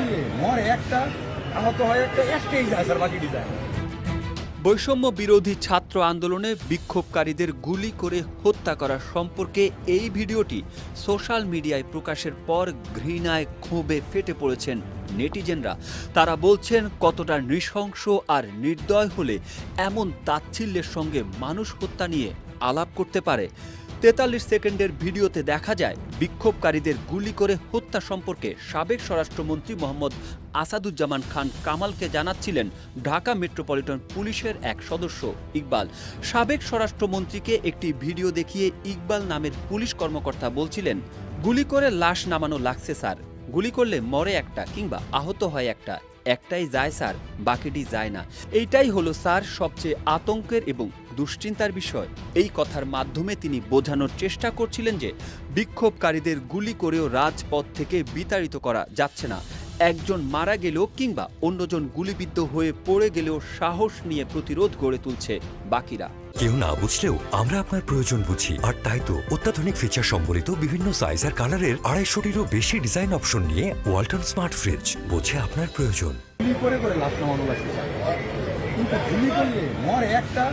করলে মরে একটা, আহত হয় একটা, একটাই যায় স্যার, বাকিটি যায় না। বৈষম্য বিরোধী ছাত্র আন্দোলনে বিক্ষোভকারীদের গুলি করে হত্যা করা সম্পর্কে এই ভিডিওটি সোশ্যাল মিডিয়ায় প্রকাশের পর ঘৃণায় ক্ষোভে ফেটে পড়েছেন নেটিজেনরা। তারা বলছেন, কতটা নৃশংস আর নির্দয় হলে এমন তাচ্ছিল্যের সঙ্গে মানুষ হত্যা নিয়ে আলাপ করতে পারে। ৪৩ সেকেন্ডের ভিডিওতে দেখা যায় বিক্ষোভকারীদের গুলি করে হত্যা সম্পর্কে সাবেক স্বরাষ্ট্রমন্ত্রী মোহাম্মদ আসাদুজ্জামান খান কামালকে জানাচ্ছিলেন ঢাকা মেট্রোপলিটন পুলিশের এক সদস্য ইকবাল। সাবেক স্বরাষ্ট্রমন্ত্রীকে একটি ভিডিও দেখিয়ে ইকবাল নামের পুলিশ কর্মকর্তা বলছিলেন, গুলি করে লাশ নামানো লাগছে স্যার, গুলি করলে মরে একটা কিংবা আহত হয় একটা, একটাই যায় স্যার, বাকিটি যায় না। এইটাই হলো স্যার সবচেয়ে আতঙ্কের এবং দুশ্চিন্তার বিষয়। এই কথার মাধ্যমে তিনি বোঝানোর চেষ্টা করছিলেন যে বিক্ষোভকারীদের গুলি করেও রাজপথ থেকে বিতাড়িত করা যাচ্ছে না। একজন মারা গেলেও কিংবা অন্যজন গুলিবিদ্ধ হয়ে পড়ে গেলেও সাহস নিয়ে প্রতিরোধ গড়ে তুলছে বাকিরা। কেউ না বুঝলেও আমরা আপনার প্রয়োজন বুঝি, আর তাই তো অত্যাধুনিক ফিচার সম্বলিত বিভিন্ন সাইজ আর কালারের ২৫০টিরও বেশি ডিজাইন অপশন নিয়ে ওয়ালটন স্মার্ট ফ্রিজ বোঝে আপনার প্রয়োজন। গুলি করে করে লাশ নামানো লাগছে স্যার, কিন্তু গুলি করলে মরে একটা,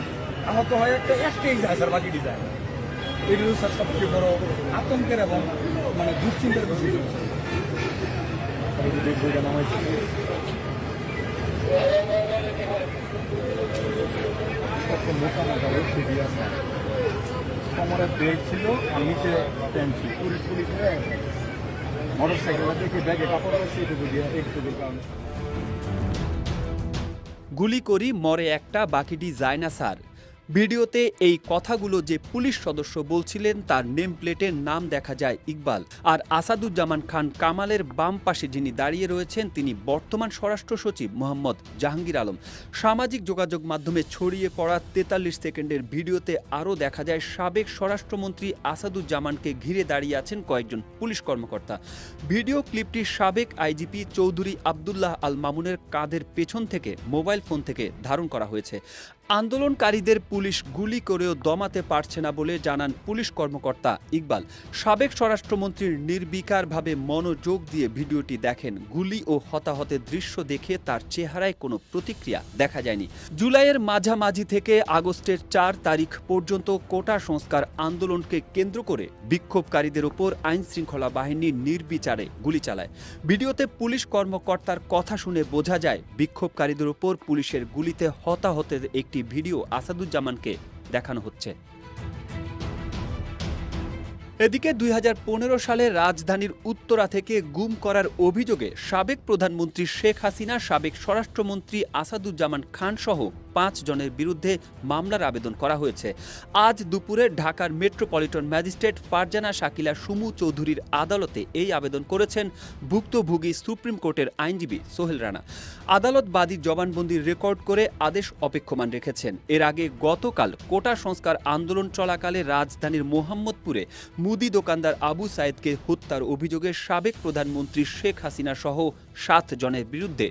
আহত হয় একটা, একটাই যায় স্যার, বাকিটি যায় না। এটি হচ্ছে স্যার সবচেয়ে বড় আতঙ্কের এবং মানে দুশ্চিন্তার বিষয়। নামাইছে মোটা মোটা সিটি আছে, কোমরে ব্রেক ছিল আর নিচে প্যান্ট ছিল, পুলিশ মোটর সাইকেল থেকে ব্যাগে কাপড় আছে, এটুকু দিয়ে একটুকুর কারণে। গুলি করি মরে একটা, বাকিটি যায় না স্যার। ভিডিওতে এই কথাগুলো যে পুলিশ সদস্য বলছিলেন তার নেম প্লেটের নাম দেখা যায় ইকবাল। আর আসাদুজ্জামান খান কামালের বাম পাশে যিনি দাঁড়িয়ে রয়েছেন তিনি বর্তমান স্বরাষ্ট্র সচিব মোহাম্মদ জাহাঙ্গীর আলম। সামাজিক যোগাযোগ মাধ্যমে ছড়িয়ে পড়া ৪৩ সেকেন্ডের ভিডিওতে আরও দেখা যায় সাবেক স্বরাষ্ট্রমন্ত্রী আসাদুজ্জামানকে ঘিরে দাঁড়িয়ে আছেন কয়েকজন পুলিশ কর্মকর্তা। ভিডিও ক্লিপটি সাবেক আইজিপি চৌধুরী আবদুল্লাহ আল মামুনের কাঁধের পেছন থেকে মোবাইল ফোন থেকে ধারণ করা হয়েছে। আন্দোলনকারীদের পুলিশ গুলি করেও দমাতে পারছে না বলে জানান পুলিশ কর্মকর্তা ইকবাল। সাবেক স্বরাষ্ট্রমন্ত্রীর নির্বিকারভাবে মনোযোগ দিয়ে ভিডিওটি দেখেন। গুলি ও হতাহতের দৃশ্য দেখে তার চেহারায় কোনো প্রতিক্রিয়া দেখা যায়নি। জুলাইয়ের মাঝামাঝি থেকে আগস্টের ৪ তারিখ পর্যন্ত কোটা সংস্কার আন্দোলনকে কেন্দ্র করে বিক্ষোভকারীদের ওপর আইনশৃঙ্খলা বাহিনী নির্বিচারে গুলি চালায়। ভিডিওতে পুলিশ কর্মকর্তার কথা শুনে বোঝা যায় বিক্ষোভকারীদের ওপর পুলিশের গুলিতে হতাহতের একটি ভিডিও আসাদুজ্জামানকে দেখানো হচ্ছে। এদিকে ২০১৫ সালে রাজধানীর উত্তরা থেকে গুম করার অভিযোগে সাবেক প্রধানমন্ত্রী শেখ হাসিনা, সাবেক স্বরাষ্ট্রমন্ত্রী আসাদুজ্জামান খান সহ ৫ জনের বিরুদ্ধে মামলার আবেদন করা হয়েছে। আজ দুপুরে ঢাকার মেট্রোপলিটন ম্যাজিস্ট্রেট ফারজানা শাকিলা সুমু চৌধুরীর আদালতে এই আবেদন করেছেন ভুক্তভোগী সুপ্রিম কোর্টের আইনজীবী সোহেল রানা। আদালত বাদীর জবানবন্দি রেকর্ড করে আদেশ অপেক্ষমান রেখেছেন। এর আগে গতকাল কোটা সংস্কার আন্দোলন চলাকালে রাজধানীর মোহাম্মদপুরে মুদি দোকানদার আবু সাইদকে হত্যার অভিযোগে সাবেক প্রধানমন্ত্রী শেখ হাসিনা সহ ৭ জনের বিরুদ্ধে